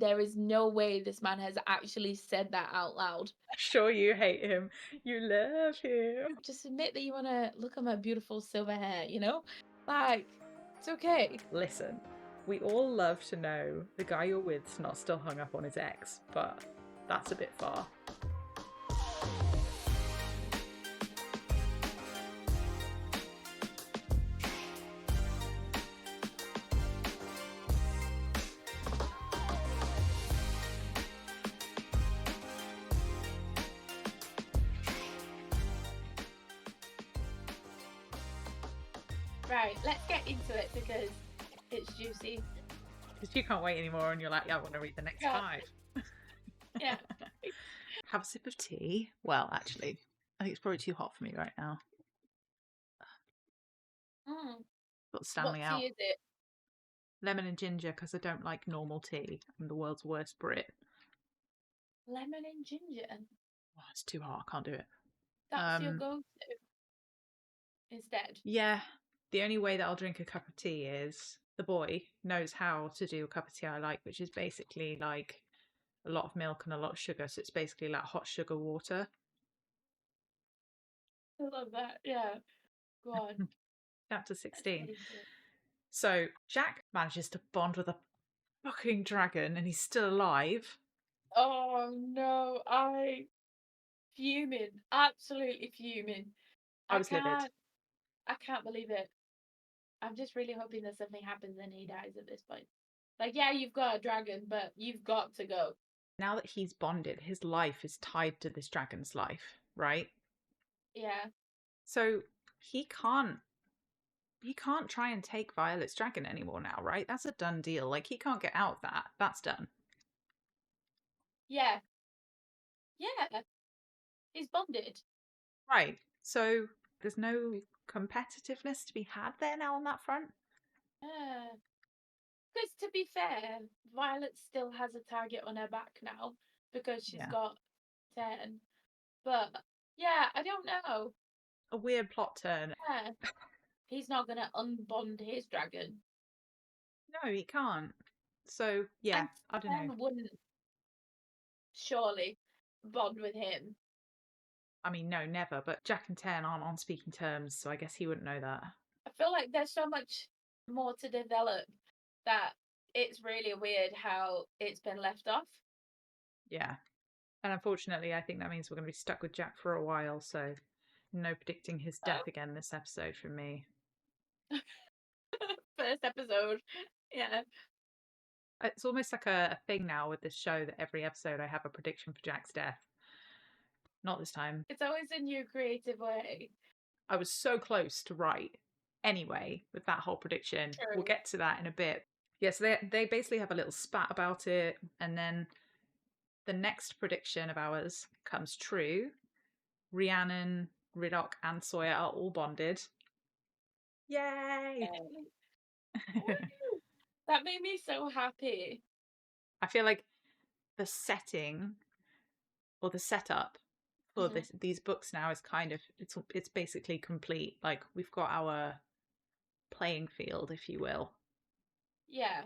there is no way this man has actually said that out loud. Sure, you hate him. You love him. Just admit that you want to look at my beautiful silver hair, you know? Like, it's okay. Listen, we all love to know the guy you're with's not still hung up on his ex, but that's a bit far. Right, let's get into it because it's juicy. Because you can't wait anymore and you're like, yeah, I want to read the next Yeah. 5. Yeah. Have a sip of tea. Well, actually, I think it's probably too hot for me right now. Got Stanley What out. tea is it? Lemon and ginger because I don't like normal tea. I'm the world's worst Brit. Lemon and ginger. Oh, it's too hot. I can't do it. That's your go-to instead. Yeah, the only way that I'll drink a cup of tea is the boy knows how to do a cup of tea I like, which is basically like a lot of milk and a lot of sugar. So it's basically like hot sugar water. I love that. Yeah. Go on. Chapter Let's 16. get into it. So Jack manages to bond with a fucking dragon and he's still alive. Oh no, I fuming. Absolutely fuming. I was livid. I can't believe it. I'm just really hoping that something happens and he dies at this point. Like, yeah, you've got a dragon, but you've got to go. Now that he's bonded, his life is tied to this dragon's life, right? Yeah. So he can't try and take Violet's dragon anymore now, right? That's a done deal. Like he can't get out of that. That's done. Yeah. Yeah. He's bonded. Right. So there's no competitiveness to be had there now on that front. Yeah. Because to be fair, Violet still has a target on her back now because she's Yeah. got Tairn. But yeah, I don't know. A weird plot turn. Yeah. He's not gonna unbond his dragon. No, he can't. So yeah, And I don't know. Tairn wouldn't surely bond with him. I mean, no, never. But Jack and Tairn aren't on speaking terms, so I guess he wouldn't know that. I feel like there's so much more to develop that it's really weird how it's been left off. Yeah. And unfortunately, I think that means we're going to be stuck with Jack for a while. So no predicting his death again this episode from me. First episode. Yeah. It's almost like a thing now with this show that every episode I have a prediction for Jack's death. Not this time. It's always a new creative way. I was so close to right anyway with that whole prediction. True. We'll get to that in a bit. Yeah, so they basically have a little spat about it, and then the next prediction of ours comes true. Rhiannon, Riddock, and Sawyer are all bonded. Yay! That made me so happy. I feel like the setting or the setup for these books now is kind of it's basically complete. Like we've got our playing field, if you will. Yeah.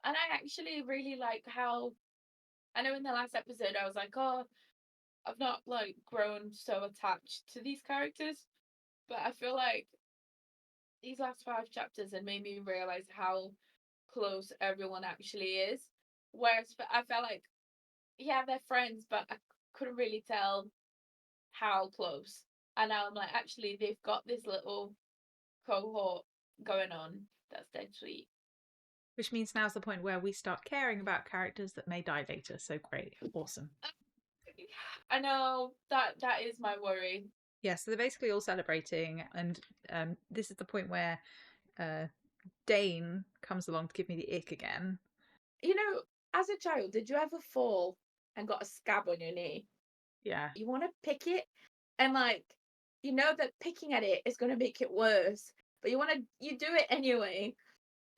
And I actually really like how I know in the last episode I was like, oh, I've not like grown so attached to these characters, but I feel like these last 5 chapters have made me realize how close everyone actually is. Whereas I felt like, yeah, they're friends, but I couldn't really tell how close. And now I'm like, actually, they've got this little cohort going on that's dead sweet. Which means now's the point where we start caring about characters that may die later. So great. Awesome. I know that is my worry. Yeah, so they're basically all celebrating, and this is the point where Dain comes along to give me the ick again. You know, as a child, did you ever fall and got a scab on your knee? Yeah. You want to pick it, and like, you know that picking at it is going to make it worse, but you do it anyway.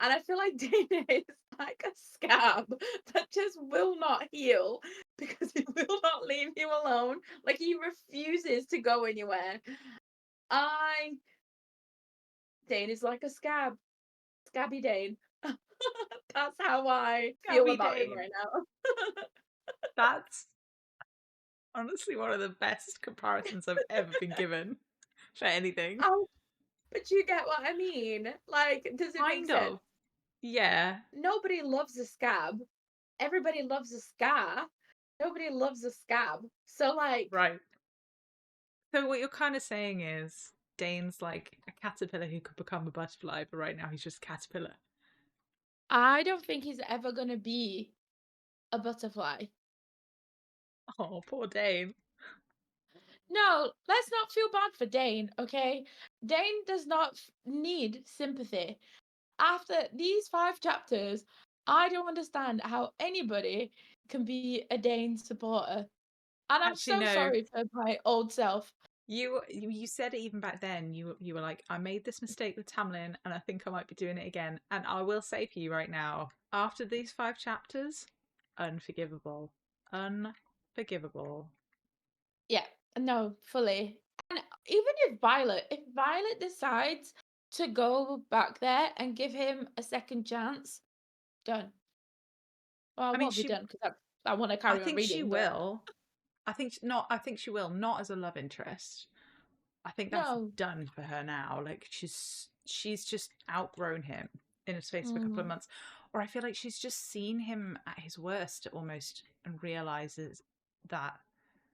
And I feel like Dain is like a scab that just will not heal because he will not leave you alone. Like he refuses to go anywhere. Dain is like a scab. Scabby Dain. That's how I feel Scabby about him Dain. right now. That's honestly one of the best comparisons I've ever been given for anything. Oh, but you get what I mean? Like, does it make Kind sense? of. Yeah. Nobody loves a scab. Everybody loves a scar. Nobody loves a scab. So, like, Right. So what you're kind of saying is Dane's like a caterpillar who could become a butterfly, but right now he's just a caterpillar. I don't think he's ever gonna be a butterfly. Oh, poor Dane. No, let's not feel bad for Dain, okay? Dain does not need sympathy. After these 5 chapters, I don't understand how anybody can be a Dain supporter. And I'm Actually, so no. sorry for my old self. You said it even back then. You were like, I made this mistake with Tamlin, and I think I might be doing it again. And I will say for you right now, after these 5 chapters, unforgivable, unforgivable. Yeah, no, fully. And even if Violet decides to go back there and give him a second chance, done. Well, I I mean, won't be done because I want to I carry on think she reading, but will. I think not. I think she will not as a love interest. I think that's no. done for her now. Like she's just outgrown him in a space of a couple of Mm, months. Or I feel like she's just seen him at his worst almost and realizes that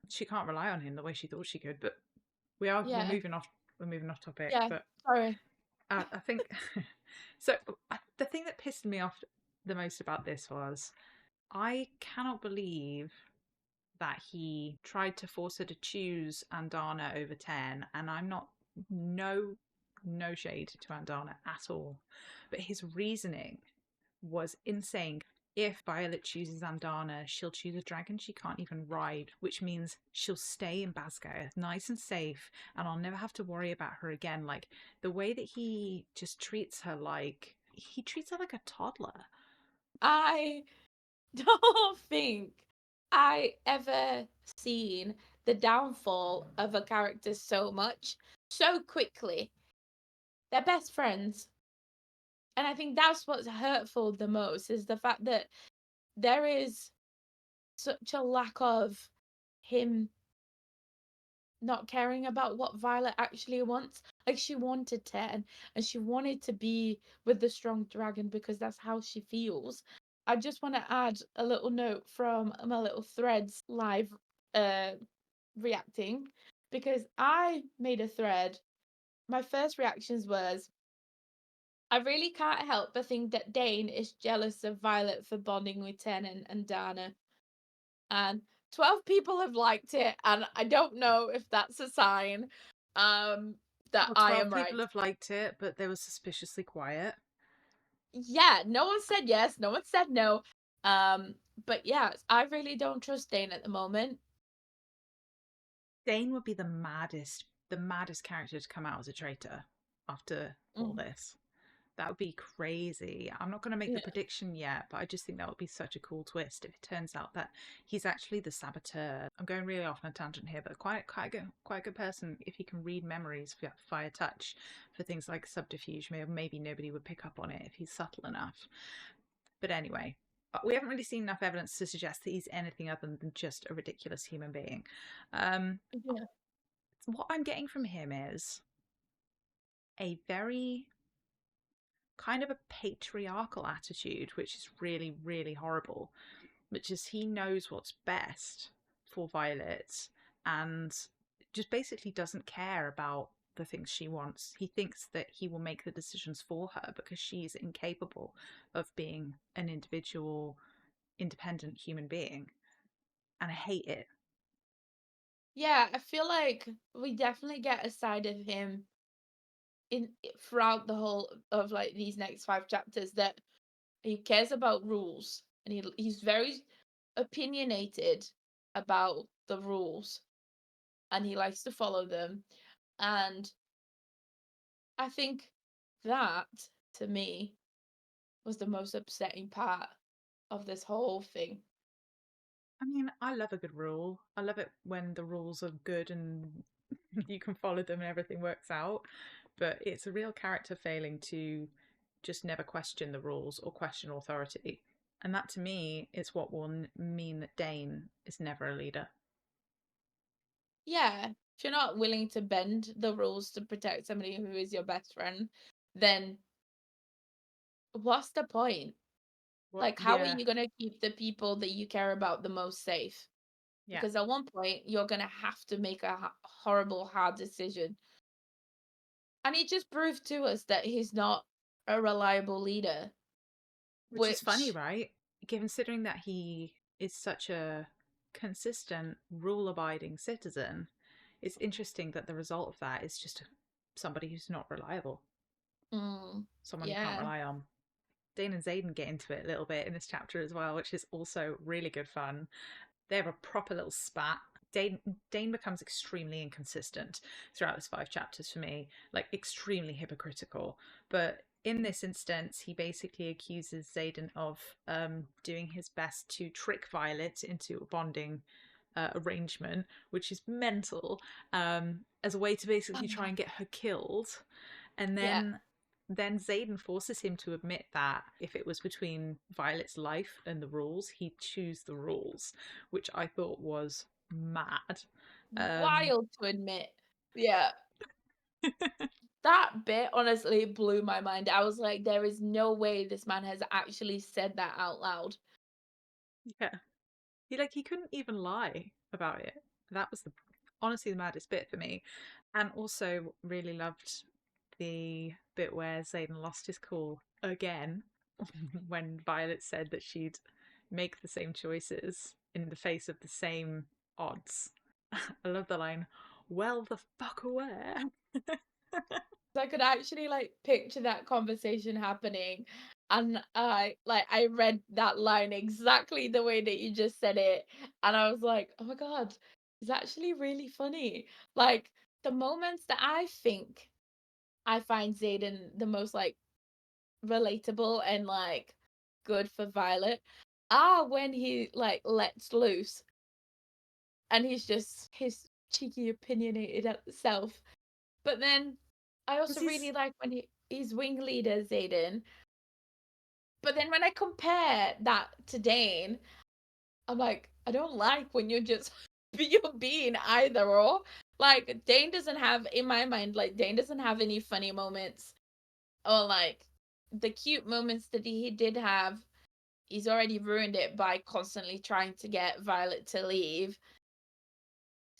she can't rely on him the way she thought she could. But we're yeah, moving off topic. yeah. But Sorry. I think so. The thing that pissed me off the most about this was I cannot believe that he tried to force her to choose Andana over Ten, and I'm not no no shade to Andana at all, but his reasoning was insane. If Violet chooses Andana, she'll choose a dragon she can't even ride, which means she'll stay in Basgard, nice and safe, and I'll never have to worry about her again. Like the way that he treats her like a toddler. I don't think I ever seen the downfall of a character so much so quickly. They're best friends. And I think that's what's hurtful the most is the fact that there is such a lack of him not caring about what Violet actually wants. Like she wanted Tairn and she wanted to be with the strong dragon because that's how she feels. I just want to add a little note from my little threads live uh reacting because I made a thread. My first reactions was I really can't help but think that Dain is jealous of Violet for bonding with Ten and Dana. And 12 people have liked it, and I don't know if that's a sign um that Well, I 12 am people right. have liked it, but they were suspiciously quiet. Yeah, no one said yes, no one said no. But yeah, I really don't trust Dain at the moment. Dane would be the maddest character to come out as a traitor after all Mm, this. That would be crazy. I'm not going to make the yeah, prediction yet, but I just think that would be such a cool twist if it turns out that he's actually the saboteur. I'm going really off on a tangent here, but quite a good person if he can read memories via touch for things like subterfuge. Maybe nobody would pick up on it if he's subtle enough. But anyway, we haven't really seen enough evidence to suggest that he's anything other than just a ridiculous human being. Um, yeah, what I'm getting from him is a very kind of a patriarchal attitude, which is really, really horrible, which is he knows what's best for Violet and just basically doesn't care about the things she wants. He thinks that he will make the decisions for her because she's incapable of being an individual, independent human being. And I hate it. yeah. I feel like we definitely get a side of him in throughout the whole of like these next 5 chapters that he cares about rules and he's very opinionated about the rules and he likes to follow them. And I think that, to me, was the most upsetting part of this whole thing. I mean, I love a good rule. I love it when the rules are good and you can follow them and everything works out. But it's a real character failing to just never question the rules or question authority. And that to me is what will mean that Dain is never a leader. Yeah. If you're not willing to bend the rules to protect somebody who is your best friend, then what's the point? What? Like, how are Yeah, you going to keep the people that you care about the most safe? yeah. Because at one point, you're going to have to make a horrible, hard decision. And he just proved to us that he's not a reliable leader, Which is funny, which, right? Considering that he is such a consistent, rule abiding citizen, it's interesting that the result of that is just somebody who's not reliable, someone you can't yeah. rely on. Dain and Xaden get into it a little bit in this chapter as well, which is also really good fun. They have a proper little spat. Dain becomes extremely inconsistent throughout his 5 chapters for me, like extremely hypocritical. But in this instance, he basically accuses Xaden of doing his best to trick Violet into a bonding arrangement, which is mental, as a way to basically try and get her killed. And Yeah. then Xaden forces him to admit that if it was between Violet's life and the rules, he'd choose the rules, which I thought was mad. Um, Wild to admit. Yeah. That bit honestly blew my mind. I was like, there is no way this man has actually said that out loud. yeah, he couldn't even lie about it. That was the honestly the maddest bit for me, and also really loved the bit where Xaden lost his cool again when Violet said that she'd make the same choices in the face of the same odds. I love the line, well, the fuck aware. I could actually like picture that conversation happening, and I read that line exactly the way that you just said it, and I was like, oh my god, it's actually really funny. Like the moments that I think I find Xaden the most like relatable and like good for Violet are when he like lets loose and he's just his cheeky opinionated at self. But then I Because also he's really like when he's wing leader Xaden. But then when I compare that to Dain, I'm like, I don't like when you're just you're being either or. Like Dain doesn't have in my mind, like Dain doesn't have any funny moments or like the cute moments that he did have. He's already ruined it by constantly trying to get Violet to leave.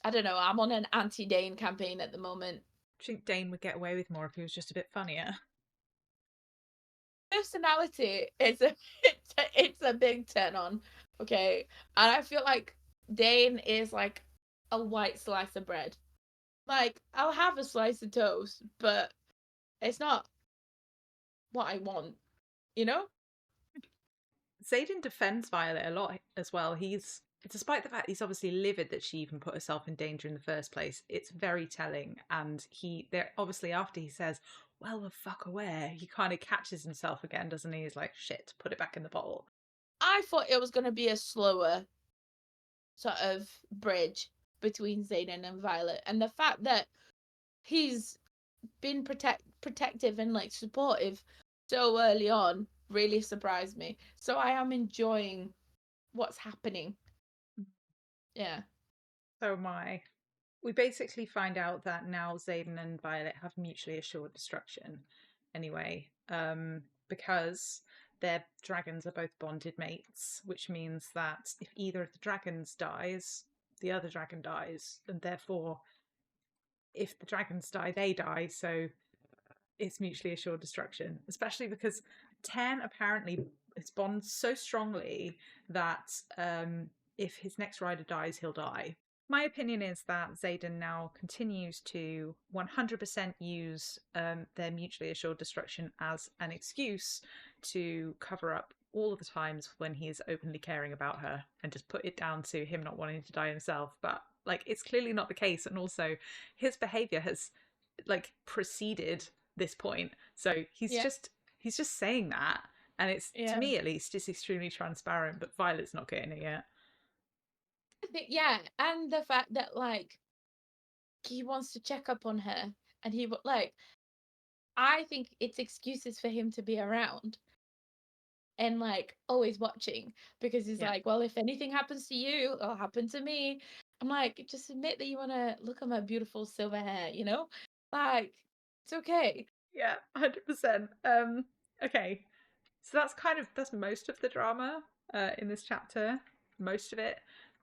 I don't know. I'm on an anti-Dain campaign at the moment. I think Dain would get away with more if he was just a bit funnier. Personality is a it's a big turn on. Okay, and I feel like Dain is like a white slice of bread. Like I'll have a slice of toast, but it's not what I want. You know? Xaden defends Violet a lot as well. Despite the fact he's obviously livid that she even put herself in danger in the first place, it's very telling. And there obviously after he says, well, the fuck aware, he kind of catches himself again, doesn't he? He's like, shit, put it back in the bottle. I thought it was gonna be a slower sort of bridge between Xaden and Violet, and the fact that he's been protective and like supportive so early on really surprised me. So I am enjoying what's happening. Yeah. So my we basically find out that now Xaden and Violet have mutually assured destruction anyway, because their dragons are both bonded mates, which means that if either of the dragons dies, the other dragon dies, and therefore if the dragons die, they die, so it's mutually assured destruction, especially because Tairn apparently is bonds so strongly that if his next rider dies, he'll die. My opinion is that Xaden now continues to 100% use their mutually assured destruction as an excuse to cover up all of the times when he is openly caring about her and just put it down to him not wanting to die himself. But like, it's clearly not the case, and also his behavior has like preceded this point. So Yeah. he's just saying that, and it's to Yeah. me at least it's extremely transparent. But Violet's not getting it yet. I think yeah, and the fact that like he wants to check up on her and he like I think it's excuses for him to be around and like always watching, because he's Yeah. like, well, if anything happens to you, it'll happen to me. I'm like, just admit that you want to look at my beautiful silver hair, you know? Like, it's okay. Yeah, 100%. Okay. So that's most of the drama in this chapter, most of it,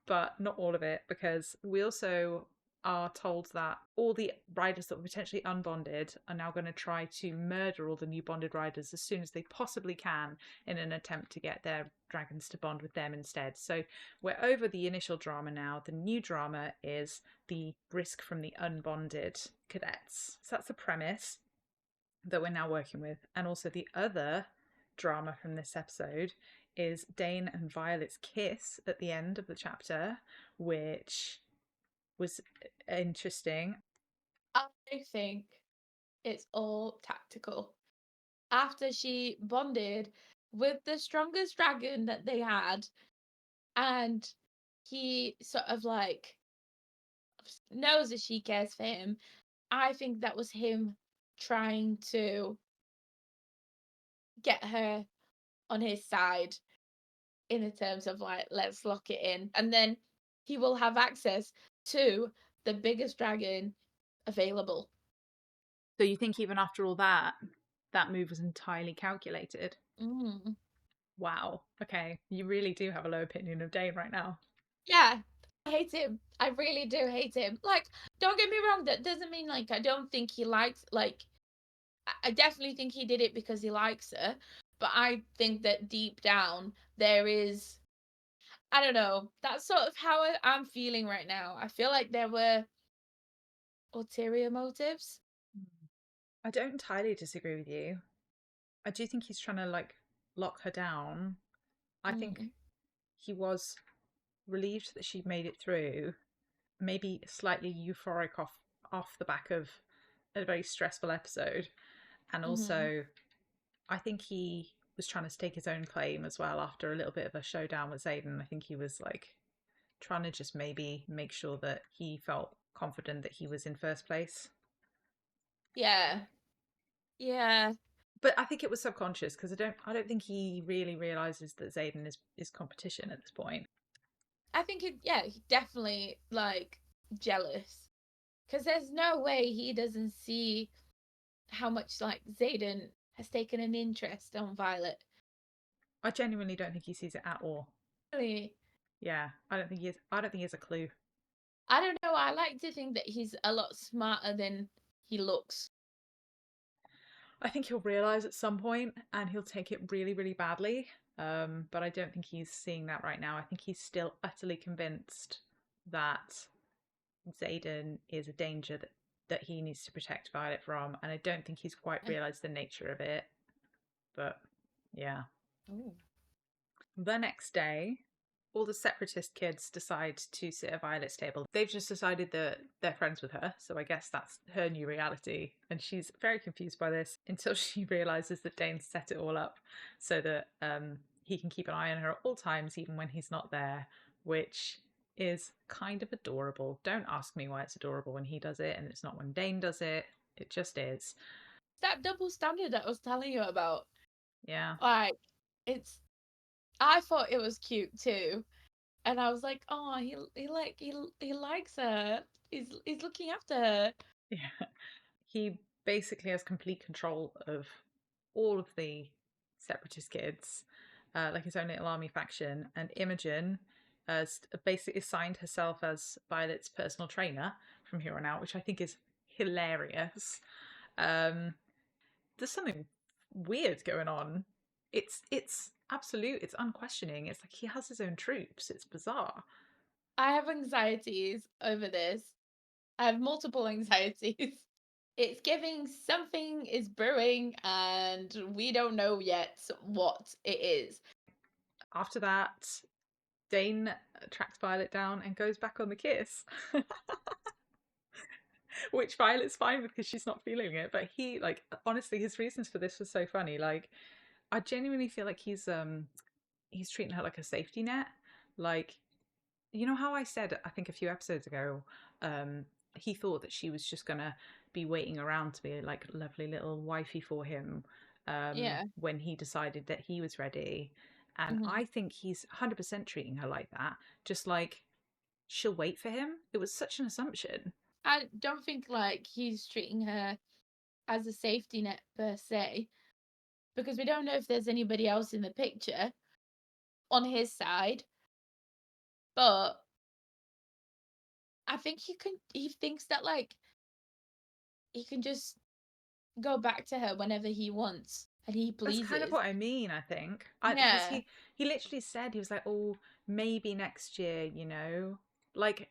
but not all of it, because we also are told that all the riders that were potentially unbonded are now going to try to murder all the new bonded riders as soon as they possibly can in an attempt to get their dragons to bond with them instead. So we're over the initial drama now. The new drama is the risk from the unbonded cadets. So that's the premise that we're now working with. And also the other drama from this episode is Dain and Violet's kiss at the end of the chapter, which was interesting. I think it's all tactical. After she bonded with the strongest dragon that they had, and he sort of like knows that she cares for him, I think that was him trying to get her on his side in the terms of like, let's lock it in. And then he will have access to the biggest dragon available. So you think even after all that, that move was entirely calculated? Mm. Wow. Okay. You really do have a low opinion of Dain right now. Yeah, I hate him. I really do hate him. Like, don't get me wrong, that doesn't mean like I don't think he likes, like, I definitely think he did it because he likes her, but I think that deep down there is, I don't know, that's sort of how I'm feeling right now. I feel like there were ulterior motives. I don't entirely disagree with you. I do think he's trying to like lock her down. I think Mm. he was relieved that she made it through, maybe slightly euphoric off the back of a very stressful episode, and Mm-hmm. also I think he was trying to stake his own claim as well after a little bit of a showdown with Xaden. I think he was like trying to just maybe make sure that he felt confident that he was in first place. Yeah. Yeah. But I think it was subconscious because I don't think he really realizes that Xaden is competition at this point. I think yeah, he definitely like jealous. Because there's no way he doesn't see how much like Xaden has taken an interest on Violet. I genuinely don't think he sees it at all. Really, Yeah, I don't think he has a clue. I don't know. I like to think that he's a lot smarter than he looks. I think he'll realize at some point and he'll take it really, really badly. But I don't think he's seeing that right now. I think he's still utterly convinced that Xaden is a danger that he needs to protect Violet from. And I don't think he's quite realized the nature of it. But yeah. Ooh. The next day, all the separatist kids decide to sit at Violet's table. They've just decided that they're friends with her, so I guess that's her new reality. And she's very confused by this until she realizes that Dain set it all up so that he can keep an eye on her at all times, even when he's not there, which is kind of adorable. Don't ask me why it's adorable when he does it and it's not when Dain does it. It just is. That double standard that I was telling you about. Yeah. Like, it's. I thought it was cute too, and I was like, oh, he likes her. He's looking after her. Yeah. He basically has complete control of all of the separatist kids, like his own little army faction. And Imogen has basically assigned herself as Violet's personal trainer from here on out, which I think is hilarious. Um, there's something weird going on. It's absolute. It's unquestioning. It's like he has his own troops. It's bizarre. I have anxieties over this. I have multiple anxieties. It's giving something is brewing, and we don't know yet what it is. After that, Dain tracks Violet down and goes back on the kiss. Which Violet's fine with because she's not feeling it. But he, like, honestly, his reasons for this were so funny. Like, I genuinely feel like he's treating her like a safety net. Like, you know how I said I think a few episodes ago, he thought that she was just gonna be waiting around to be like a lovely little wifey for him Yeah. when he decided that he was ready. And Hmm. I think he's 100% treating her like that, just like she'll wait for him. It was such an assumption. I don't think like he's treating her as a safety net per se, because we don't know if there's anybody else in the picture on his side. But I think he thinks that like he can just go back to her whenever he wants and he That's kind of pleases. what I mean, I think. Because Yeah. he literally said, he was like, "Oh, maybe next year, you know." Like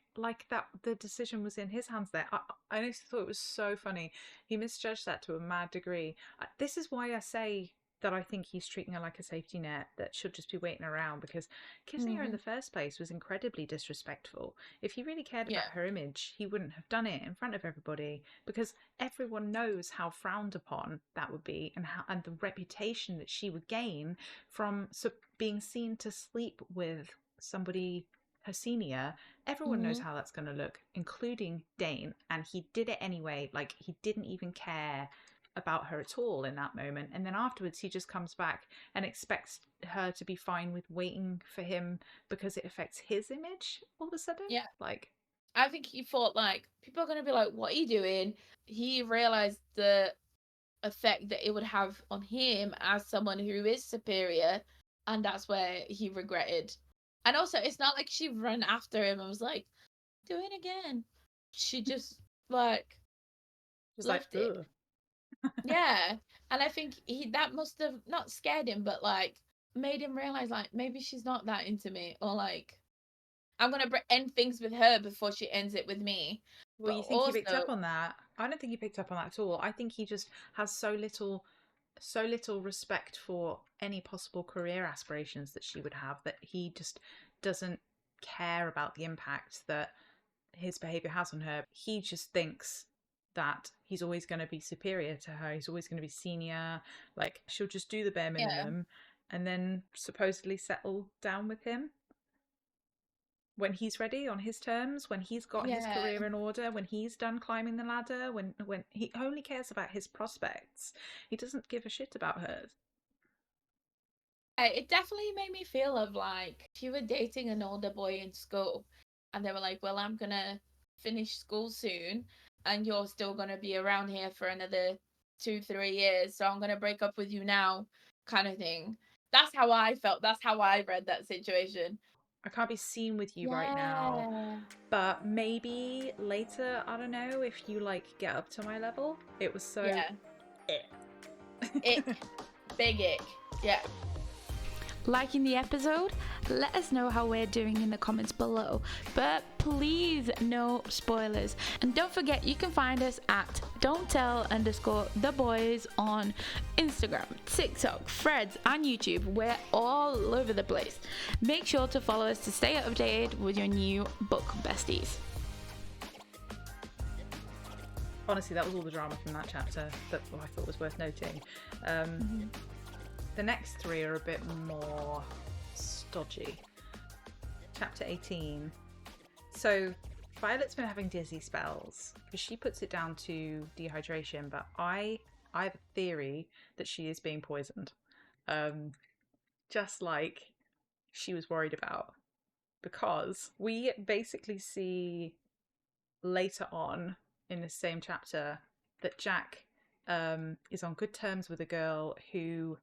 that the decision was in his hands there. I honestly thought it was so funny. He misjudged that to a mad degree. This is why I say that I think he's treating her like a safety net that should just be waiting around, because kissing her in Hmm. the first place was incredibly disrespectful. If he really cared Yeah. about her image, he wouldn't have done it in front of everybody, because everyone knows how frowned upon that would be, and the reputation that she would gain from being seen to sleep with somebody her senior. Everyone knows Hmm. how that's going to look, including Dain, and he did it anyway. Like, he didn't even care about her at all in that moment, and then afterwards he just comes back and expects her to be fine with waiting for him because it affects his image all of a sudden. Yeah. Like, I think he thought like people are gonna be like, "What are you doing?" He realized the effect that it would have on him as someone who is superior, and that's where he regretted. And also, it's not like she ran after him and was like, "Do it again." She just like just like, left it. ugh. Yeah, and I think he that must have not scared him, but like made him realize like maybe she's not that into me, or like I'm gonna end things with her before she ends it with me. Well, But you think he picked also, up on that? I don't think he picked up on that at all. I think he just has so little respect for any possible career aspirations that she would have, that he just doesn't care about the impact that his behavior has on her. He just thinks that he's always going to be superior to her. He's always going to be senior. Like, she'll just do the bare yeah, minimum and then supposedly settle down with him when he's ready, on his terms, when he's got his yeah. career in order, when he's done climbing the ladder, when he only cares about his prospects. He doesn't give a shit about hers. It definitely made me feel of like if you were dating an older boy in school and they were like, "Well, I'm gonna finish school soon and you're still gonna be around here for another 2, 3 years, so I'm gonna break up with you now," kind of thing. That's how I felt. That's how I read that situation. I can't be seen with you right now, Yeah. but maybe later, I don't know, if you like get up to my level. It was so Yeah. eh. Ick. Big ick. Yeah. Liking the episode? Let us know how we're doing in the comments below. But please, no spoilers. And don't forget, you can find us at don'ttell_the_boys on Instagram, TikTok, Threads, and YouTube. We're all over the place. Make sure to follow us to stay updated with your new book besties. Honestly, that was all the drama from that chapter that I thought was worth noting. The next three are a bit more stodgy. Chapter 18. So Violet's been having dizzy spells because she puts it down to dehydration, but I have a theory that she is being poisoned. Just like she was worried about. Because we basically see later on in the same chapter that Jack is on good terms with a girl who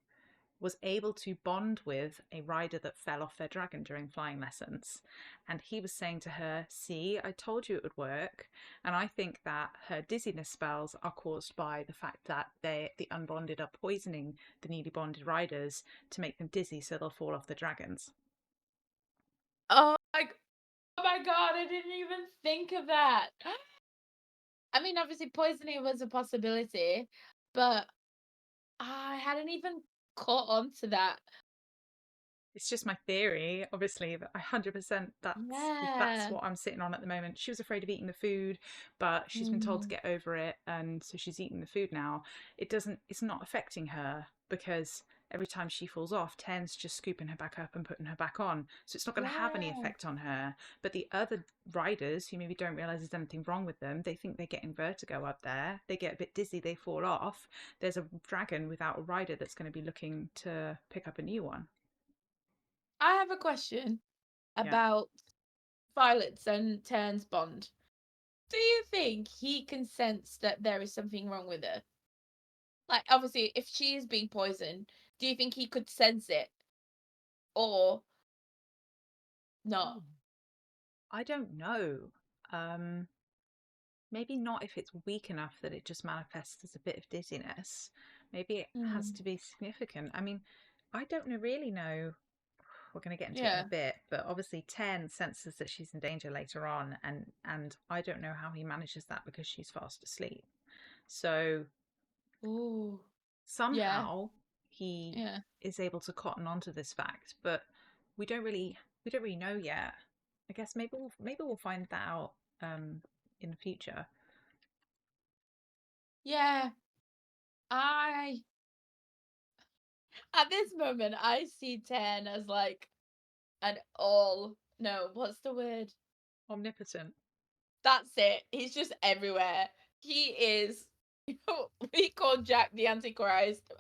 was able to bond with a rider that fell off their dragon during flying lessons. And he was saying to her, "See, I told you it would work." And I think that her dizziness spells are caused by the fact that the unbonded are poisoning the newly bonded riders to make them dizzy so they'll fall off the dragons. Oh my god, I didn't even think of that. I mean, obviously, poisoning was a possibility, but I hadn't even caught on to that. It's just my theory, obviously, but 100% that's Yeah. what I'm sitting on at the moment. She was afraid of eating the food, but she's been told to Mm. get over it, and so she's eating the food now. It's not affecting her because every time she falls off, Tairn's just scooping her back up and putting her back on. So it's not going to have any Yeah. effect on her. But the other riders who maybe don't realise there's anything wrong with them, they think they're getting vertigo up there. They get a bit dizzy, they fall off. There's a dragon without a rider that's going to be looking to pick up a new one. I have a question Yeah. about Violet's and Tairn's bond. Do you think he can sense that there is something wrong with her? Like, obviously, if she is being poisoned, do you think he could sense it or not? I don't know. Um, Maybe not if it's weak enough that it just manifests as a bit of dizziness. Maybe it has Mm. to be significant. I mean, I don't really know. We're going to get into it in a Yeah. bit, but obviously Ten senses that she's in danger later on, and I don't know how he manages that because she's fast asleep. So Ooh. Yeah. somehow he Yeah. is able to cotton onto this fact, but we don't really know yet. I guess maybe we'll find that out in the future. Yeah. I At this moment I see Ten as like an all no, what's the word? Omnipotent. That's it. He's just everywhere. He is we call Jack the Antichrist.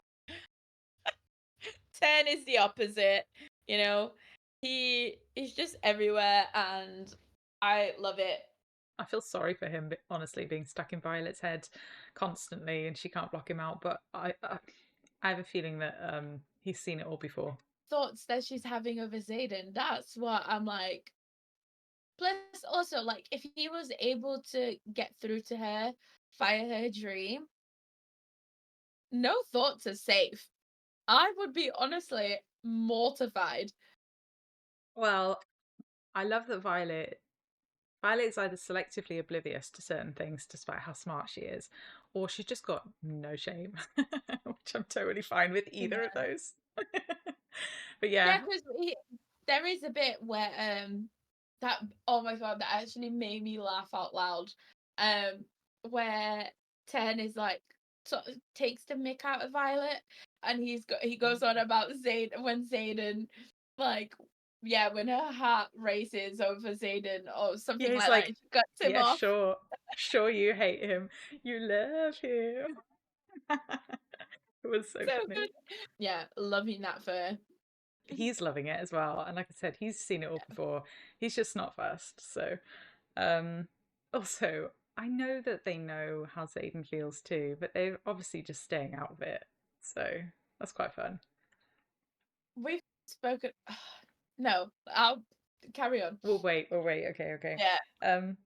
Ten is the opposite, you know. He's just everywhere and I love it. I feel sorry for him, honestly, being stuck in Violet's head constantly, and she can't block him out. But I have a feeling that he's seen it all before. Thoughts that she's having over Xaden. That's what I'm like. Plus, also, like, if he was able to get through to her via her dream, no thoughts are safe. I would be honestly mortified. Well, I love that Violet is either selectively oblivious to certain things, despite how smart she is, or she's just got no shame, which I'm totally fine with either of Yeah, those. But yeah, yeah, because there is a bit where that oh my god, that actually made me laugh out loud. Where Ten is like sort of takes the mick out of Violet, and he goes on about Xaden when Xaden like yeah when her heart races over Xaden or yeah, something he's like that, like, and she cuts him yeah, off. sure, you hate him, you love him. It was so So funny. good. Yeah, loving that for her. He's loving it as well, and like I said, he's seen it all before. He's just not first. So, um, also, I know that they know how Xaden feels too, but they're obviously just staying out of it. So that's quite fun. We've spoken. No, I'll carry on. We'll wait. Okay. Yeah. Um,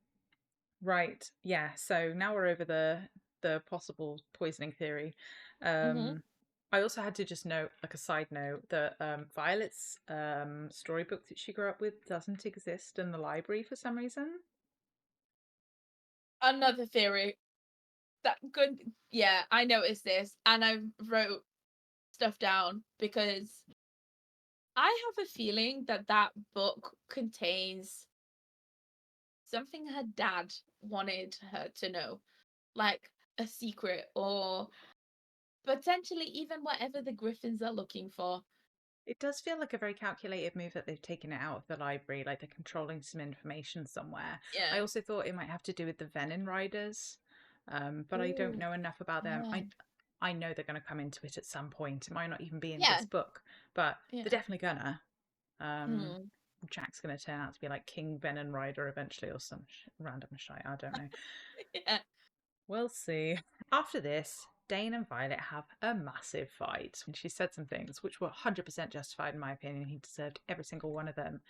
right. Yeah. So now we're over the possible poisoning theory. Hmm. I also had to just note, like a side note, that Violet's storybook that she grew up with doesn't exist in the library for some reason. Another theory that good. Yeah, I noticed this, and I wrote stuff down because I have a feeling that that book contains something her dad wanted her to know, like a secret or potentially even whatever the Griffins are looking for. It does feel like a very calculated move that they've taken it out of the library, like they're controlling some information somewhere. I Yeah. also thought it might have to do with the Venin Riders, but I don't Ooh. know enough about them. Yeah. I know they're going to come into it at some point. It might not even be in Yeah. this book, but they're Yeah. definitely gonna. Um, Hmm. Jack's going to turn out to be like King Venin Rider eventually, or some random shite. I don't know. Yeah. We'll see. After this, Dain and Violet have a massive fight. And she said some things which were 100% justified, in my opinion. He deserved every single one of them.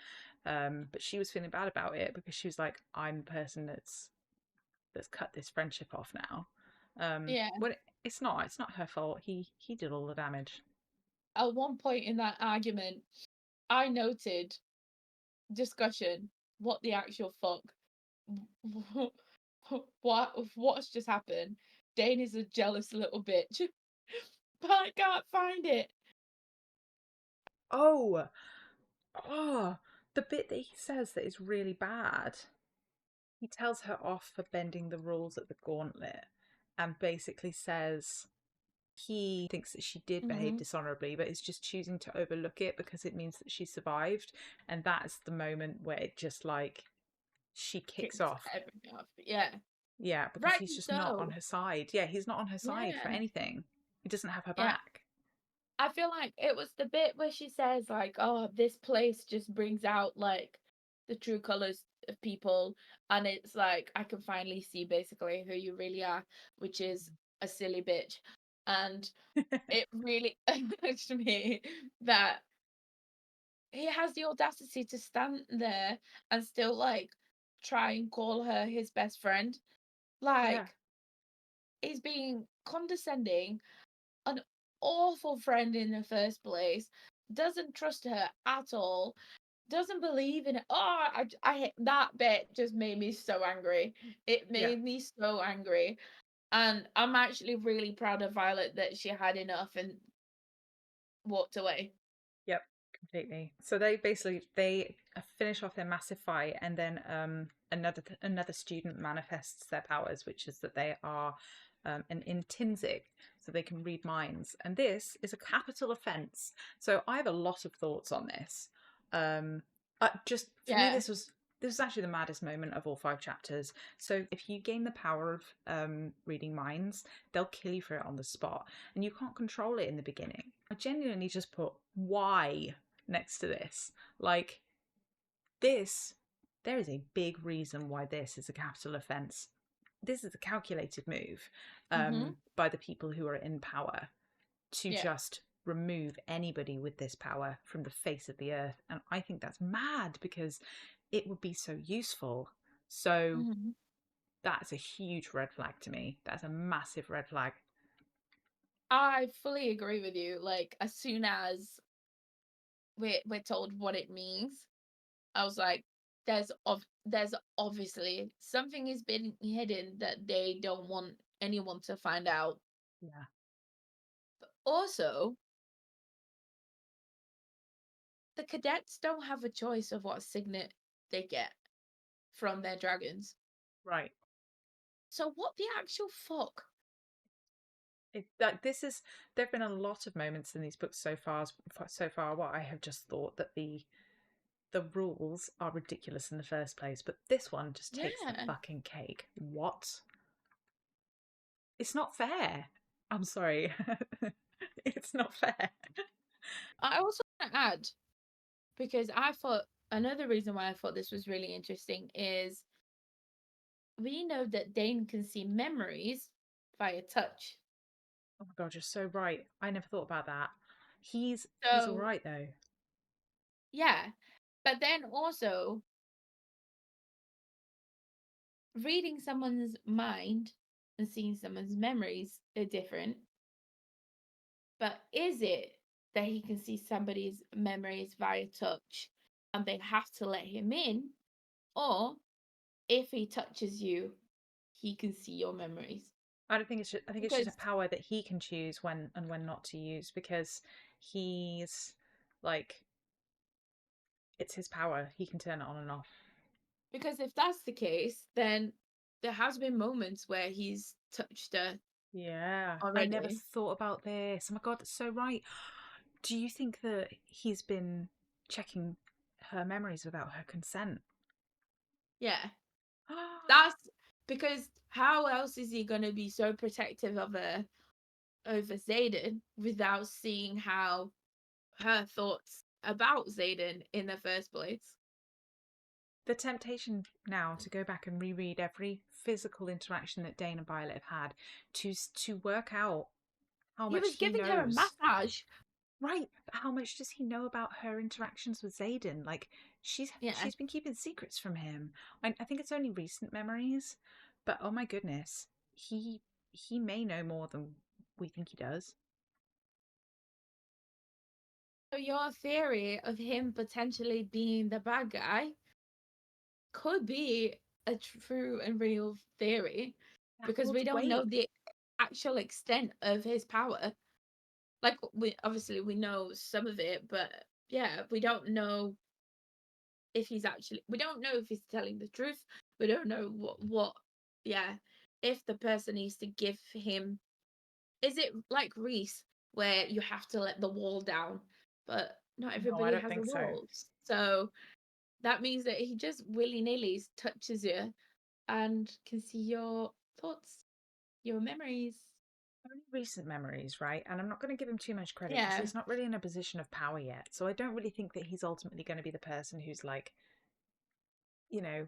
But she was feeling bad about it because she was like, I'm the person that's cut this friendship off now. Yeah. When it's not her fault. He did all the damage. At one point in that argument, I noted discussion. What the actual fuck? What's just happened? Dane is a jealous little bitch, but I can't find it. Oh, oh, the bit that he says that is really bad. He tells her off for bending the rules at the gauntlet and basically says he thinks that she did behave dishonorably, but is just choosing to overlook it because it means that she survived. And that's the moment where it just like she kicks Kicks off. everything off. Yeah. Yeah, because he's Rightly just not on so. her side. Yeah, he's not on her side for Yeah. anything. He doesn't have her Yeah. back. I feel like it was the bit where she says, like, oh, this place just brings out, like, the true colors of people. And it's like, I can finally see basically who you really are, which is a silly bitch. And it really touched me that he has the audacity to stand there and still, like, try and call her his best friend. Yeah, Like, he's being condescending, an awful friend in the first place, doesn't trust her at all, doesn't believe in it. Oh, that bit just made me so angry. It yeah. made me so angry. And I'm actually really proud of Violet that she had enough and walked away. Yep, completely. So they finish off their massive fight, and then another student manifests their powers, which is that they are an intrinsic, so they can read minds, and this is a capital offense. So I have a lot of thoughts on this. Just for me, Yeah. this was actually the maddest moment of all 5 chapters. So if you gain the power of reading minds, they'll kill you for it on the spot, and you can't control it in the beginning. I genuinely just put why next to this. Like, this, there is a big reason why this is a capital offence. This is a calculated move Mhm. by the people who are in power to Yeah. just remove anybody with this power from the face of the earth. And I think that's mad because it would be so useful. So Mhm. that's a huge red flag to me. That's a massive red flag. I fully agree with you. Like, as soon as we're told what it means, I was like, there's obviously something is being hidden that they don't want anyone to find out. Yeah. Also, the cadets don't have a choice of what signet they get from their dragons. Right. So what the actual fuck? This is there've been a lot of moments in these books so far where I have just thought that the rules are ridiculous in the first place, but this one just takes the Yeah. fucking cake. What? It's not fair. I'm sorry. It's not fair. I also want to add, because I thought another reason why I thought this was really interesting is we know that Dain can see memories via touch. Oh my god, you're so right. I never thought about that. He's all So, right though. yeah. But then also, reading someone's mind and seeing someone's memories are different. But is it that he can see somebody's memories via touch and they have to let him in? Or if he touches you, he can see your memories? I don't think it's just, I think it's just Because a power that he can choose when and when not to use because he's like it's his power. He can turn it on and off. because if that's the case, then there has been moments where he's touched her Yeah, I never already. thought about this. Oh my god, that's so right. Do you think that he's been checking her memories without her consent? Yeah. That's because how else is he gonna be so protective of her over Xaden without seeing how her thoughts about Xaden in the first place? The temptation now to go back and reread every physical interaction that Dain and Violet have had to work out how He much was he giving her a knows. massage. Right, but how much does he know about her interactions with Xaden? Like Yeah. she's been keeping secrets from him. I think it's only recent memories, but oh my goodness, he may know more than we think he does. So your theory of him potentially being the bad guy could be a true and real theory That because we holds don't know weight. the actual extent of his power. Like we obviously we know some of it, but yeah, we don't know if he's actually we don't know if he's telling the truth. We don't know what yeah, if the person needs to give him is it like Reese where you have to let the wall down, but not No, I everybody don't has a think so. wall. So that means that he just willy-nilly touches you and can see your thoughts, your memories. Only recent memories, right? And I'm not going to give him too much credit because Yeah. he's not really in a position of power yet. So I don't really think that he's ultimately going to be the person who's like,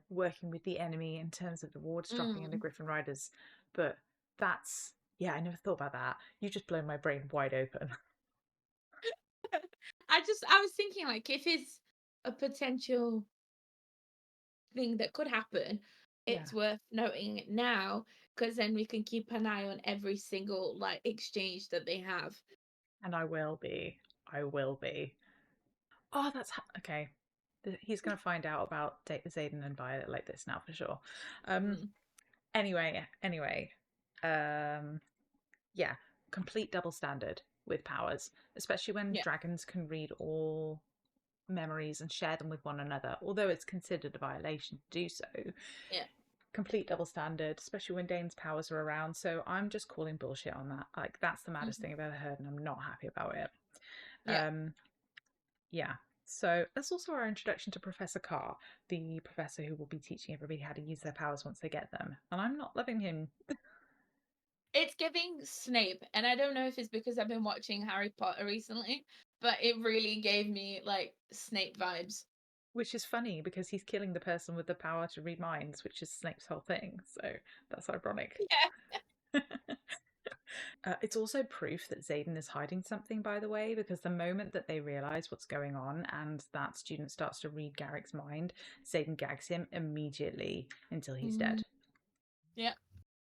working with the enemy in terms of the wards dropping and the Mm. Griffin Riders. But that's, yeah, I never thought about that. You just blown my brain wide open. I was thinking like if it's a potential thing that could happen, Yeah. it's worth noting it now because then we can keep an eye on every single like exchange that they have. And I will be. I will be. Oh, okay. He's going to find out about Xaden and Violet like this now for sure. Um. Mm. Anyway. Um. Yeah. Complete double standard with powers, especially when Yeah, dragons can read all memories and share them with one another. Although it's considered a violation to do so. yeah, Complete double standard, especially when Dane's powers are around. So I'm just calling bullshit on that. Like that's the maddest mhm, thing I've ever heard, and I'm not happy about it. yeah. Um. Yeah. So that's also our introduction to Professor Carr, the professor who will be teaching everybody how to use their powers once they get them. And I'm not loving him, It's giving Snape, and I don't know if it's because I've been watching Harry Potter recently, but it really gave me like Snape vibes. which is funny because he's killing the person with the power to read minds, which is Snape's whole thing. So that's ironic. Yeah, It's also proof that Xaden is hiding something, by the way, because the moment that they realize what's going on and that student starts to read Garrick's mind, Xaden gags him immediately until he's mm, dead. yeah,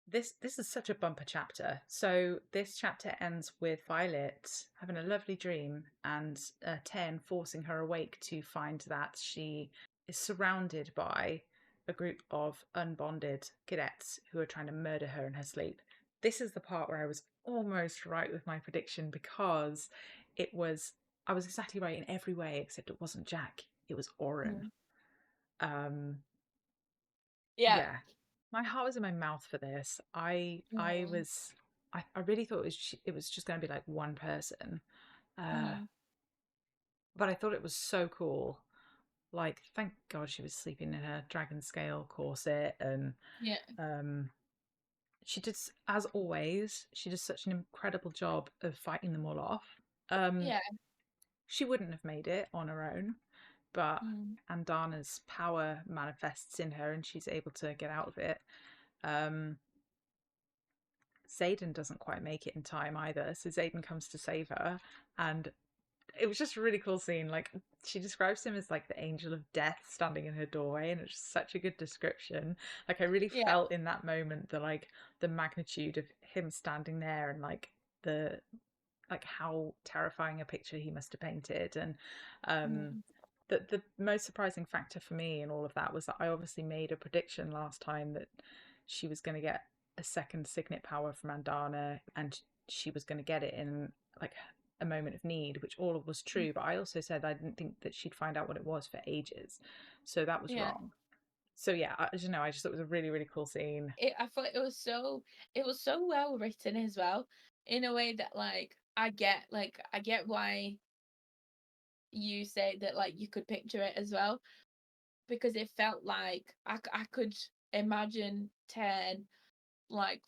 This is such a bumper chapter. So this chapter ends with Violet having a lovely dream and Tairn forcing her awake to find that she is surrounded by a group of unbonded cadets who are trying to murder her in her sleep. This is the part where I was almost right with my prediction because I was exactly right in every way except it wasn't Jack. It was Oren. mm, Um, yeah, yeah, my heart was in my mouth for this. mm, I really thought it was just going to be like one person, uh, mm, but I thought it was so cool. Like, thank God she was sleeping in her dragon scale corset, and yeah, um, she did, as always, she does such an incredible job of fighting them all off. Um, yeah, she wouldn't have made it on her own, but mm, Andana's power manifests in her, and she's able to get out of it. Um, Xaden doesn't quite make it in time either, so Xaden comes to save her, and it was just a really cool scene. Like she describes him as like the angel of death standing in her doorway, and it's just such a good description. Like I really yeah, felt in that moment the magnitude of him standing there and the how terrifying a picture he must have painted. And um mm, the most surprising factor for me in all of that was that I obviously made a prediction last time that she was going to get a second signet power from Andana, and she was going to get it in like a moment of need, which all was mm, true. But I also said I didn't think that she'd find out what it was for ages, so that was yeah. wrong. So yeah, I just thought it was a really really cool scene. I thought it was so well written as well, in a way that I get why you say that like you could picture it as well because it felt like I could imagine Ten like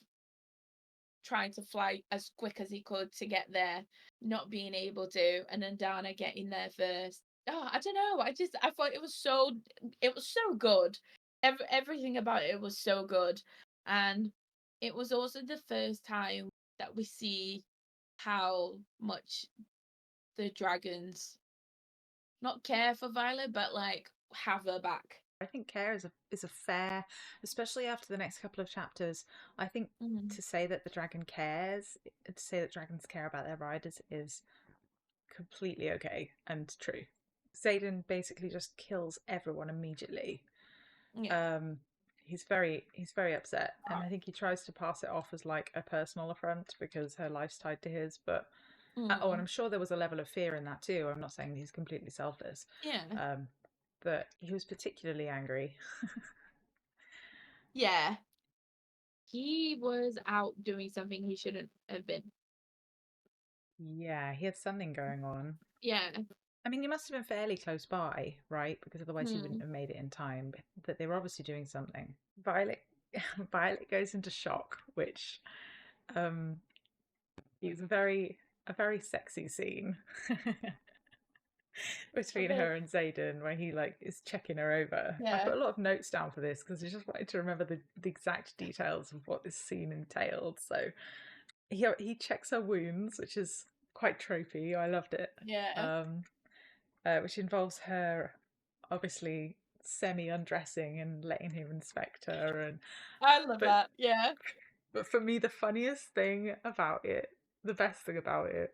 trying to fly as quick as he could to get there, not being able to, and then Dana getting there first. Oh, I don't know. I thought it was so good. Everything about it was so good, and it was also the first time that we see how much the dragons not care for Violet, but like have her back. I think care is a fair, especially after the next couple of chapters. I think Mm, to say that the dragon cares, to say that dragons care about their riders is completely okay and true. Xaden basically just kills everyone immediately. yeah. Um, he's very upset, and I think he tries to pass it off as like a personal affront because her life's tied to his. But oh, and Mm, I'm sure there was a level of fear in that too. I'm not saying he's completely selfless, yeah. um, but he was particularly angry. Yeah. He was out doing something he shouldn't have been. Yeah, he had something going on. Yeah. I mean, he must have been fairly close by, right? Because otherwise he wouldn't Hmm. have made it in time. But they were obviously doing something. Violet, Violet goes into shock, which um, is a very sexy scene A between bit. her and Xaden, where he like is checking her over. I Yeah. put a lot of notes down for this because I just wanted to remember the exact details of what this scene entailed. So he checks her wounds, which is quite tropey. I loved it. Yeah. Um, which involves her obviously semi undressing and letting him inspect her. And I love but that. Yeah. but for me, the funniest thing about it, the best thing about it,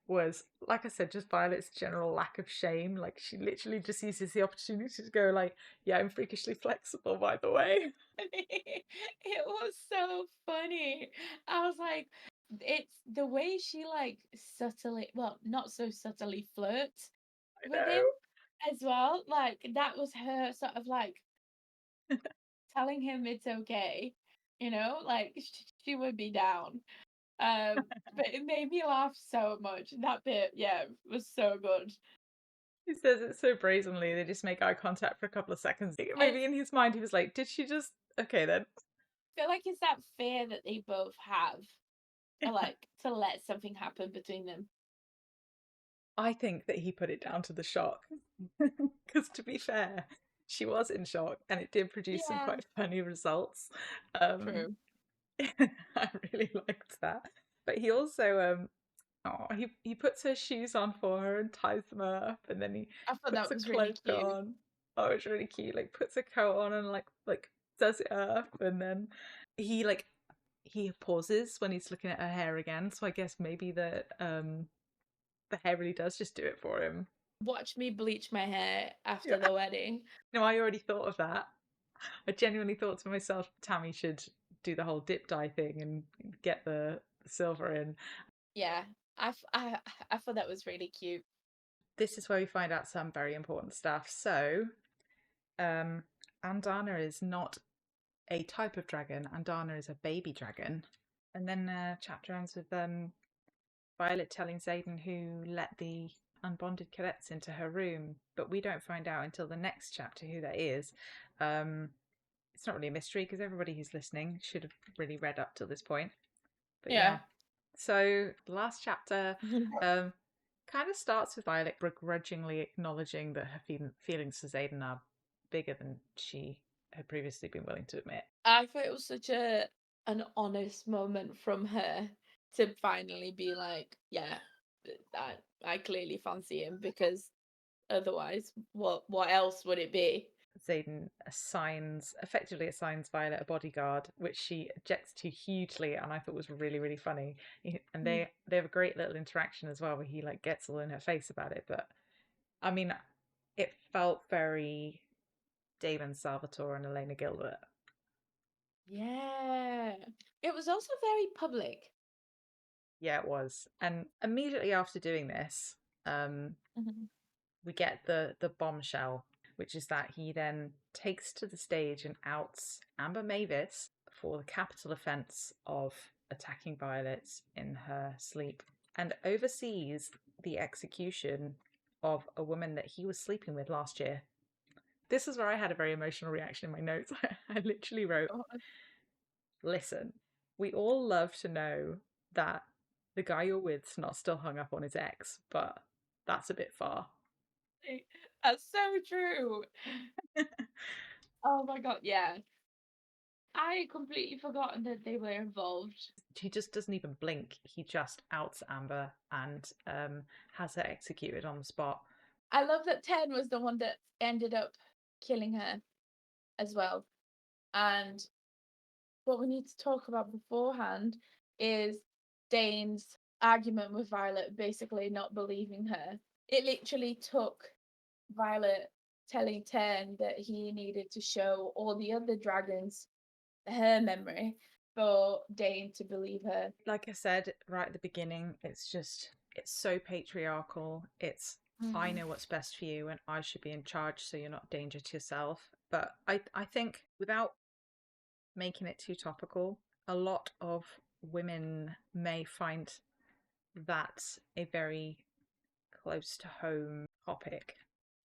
was like I said, just Violet's general lack of shame. Like she literally just uses the opportunity to go like, "Yeah, I'm freakishly flexible, by the way." It was so funny. I was like, it's the way she like subtly, well, not so subtly flirts I with him know. as well. Like that was her sort of like telling him it's okay, like she would be down. But it made me laugh so much. That bit, yeah, was so good. He says it so brazenly. They just make eye contact for a couple of seconds. I Maybe in his mind, he was like, "Did she just? Okay then." feel like it's that fear that they both have, like to let something happen between them. I think that he put it down to the shock. Because to be fair, she was in shock and it did produce some Yeah, quite funny results. Um, true. I really liked that. But he also he puts her shoes on for her and ties them up and then he I thought puts that a was really cloak cute. on. Oh, it's really cute. Like puts a coat on and like does it up and then he like he pauses when he's looking at her hair again. So I guess maybe the hair really does just do it for him. Watch me bleach my hair Yeah. after the wedding. No, I already thought of that. I genuinely thought to myself, Thamy should do the whole dip dye thing and get the silver in. Yeah, I thought that was really cute. This is where we find out some very important stuff. So, um, Andana is not a type of dragon. Andana is a baby dragon. And then chapter ends with Violet telling Xaden who let the unbonded cadets into her room, but we don't find out until the next chapter who that is. Um, it's not really a mystery because everybody who's listening should have really read up till this point. But Yeah. yeah, so the last chapter um, kind of starts with Violet begrudgingly acknowledging that her feelings for Xaden are bigger than she had previously been willing to admit. I thought it was such an honest moment from her to finally be like, yeah, I clearly fancy him because otherwise, what else would it be? Xaden effectively assigns Violet a bodyguard, which she objects to hugely, and I thought was really, really funny. And Mm. they have a great little interaction as well, where he like gets all in her face about it. But I mean, it felt very Damon Salvatore and Elena Gilbert. Yeah. It was also very public. Yeah, it was. And immediately after doing this, um, Mhm. we get the bombshell, which is that he then takes to the stage and outs Amber Mavis for the capital offence of attacking Violet in her sleep and oversees the execution of a woman that he was sleeping with last year. This is where I had a very emotional reaction in my notes. I literally wrote, listen, we all love to know that the guy you're with's not still hung up on his ex, but that's a bit far. That's so true. Oh my god, yeah. I had completely forgotten that they were involved. He just doesn't even blink. He just outs Amber and has her executed on the spot. I love that Tairn was the one that ended up killing her as well. And what we need to talk about beforehand is Dane's argument with Violet, basically not believing her. It literally took Violet telling Tairn that he needed to show all the other dragons her memory for Dane to believe her. Like I said right at the beginning, it's so patriarchal. It's I Mm. know what's best for you and I should be in charge so you're not a danger to yourself. But I think without making it too topical, a lot of women may find that's a very close to home topic.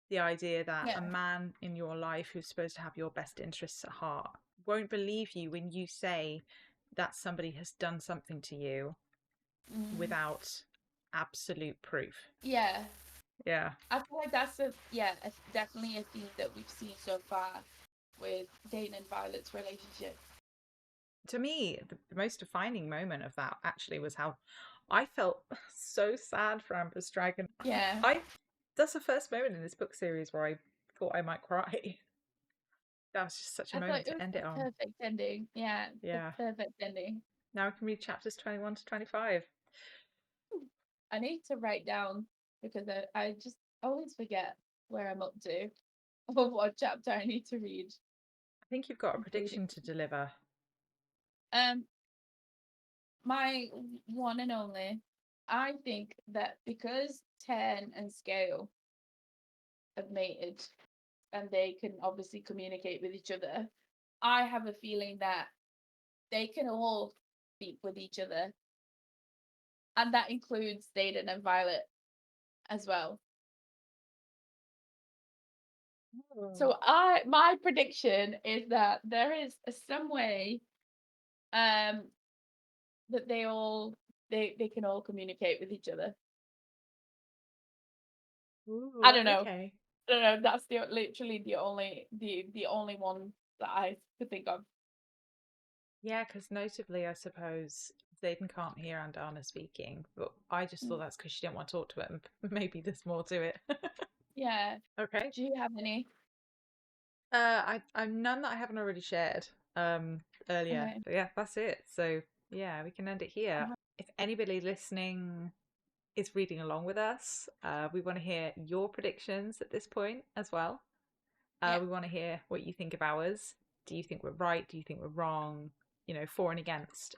The idea that a man in your life who's supposed to have your best interests at heart won't believe you when you say that somebody has done something to you without absolute proof. Yeah. Yeah. I feel like that's it's definitely a theme that we've seen so far with Dain and Violet's relationship. To me, the most defining moment of that actually was how I felt so sad for Amber's dragon. Yeah. That's the first moment in this book series where I thought I might cry. That was just such a moment to end it on. Perfect ending. Yeah. Yeah. Perfect ending. Now we can read chapters 21 to 25. I need to write down because I just always forget where I'm up to or what chapter I need to read. I think you've got a prediction to deliver. My one and only. I think that because Tairn and Scale have mated and they can obviously communicate with each other, I have a feeling that they can all speak with each other. And that includes Xaden and Violet as well. So my prediction is that there is some way that they can all communicate with each other. Ooh, I don't know. Okay. I don't know. That's literally the only one that I could think of. Yeah, because notably, I suppose Xaden can't hear Andana speaking, but I just thought that's because she didn't want to talk to him. Maybe there's more to it. Yeah. Okay. Do you have any? I'm none that I haven't already shared earlier. Okay. But yeah, that's it. So yeah, we can end it here. If anybody listening is reading along with us, we want to hear your predictions at this point as well. We want to hear what you think of ours. Do you think we're right? Do you think we're wrong? You know, for and against.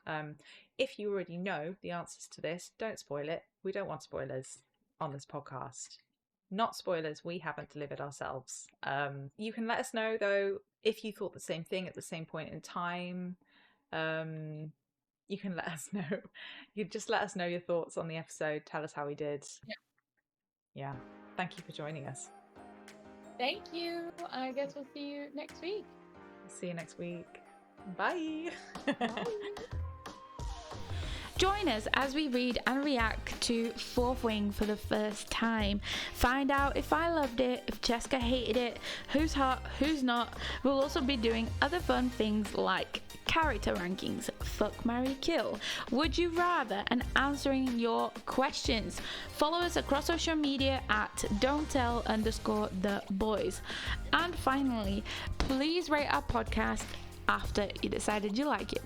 If you already know the answers to this, don't spoil it. We don't want spoilers on this podcast. Not spoilers we haven't delivered ourselves. You can let us know, though, if you thought the same thing at the same point in time. You can let us know. You just let us know your thoughts on the episode. Tell us how we did. Yeah. Thank you for joining us. Thank you. I guess we'll see you next week. See you next week. Bye. Bye. Join us as we read and react to Fourth Wing for the first time. Find out if I loved it, if Chesca hated it, who's hot, who's not. We'll also be doing other fun things like character rankings, fuck, marry, kill, would you rather, and answering your questions. Follow us across social media at don'ttell_the_boys. And finally, please rate our podcast after you decided you like it.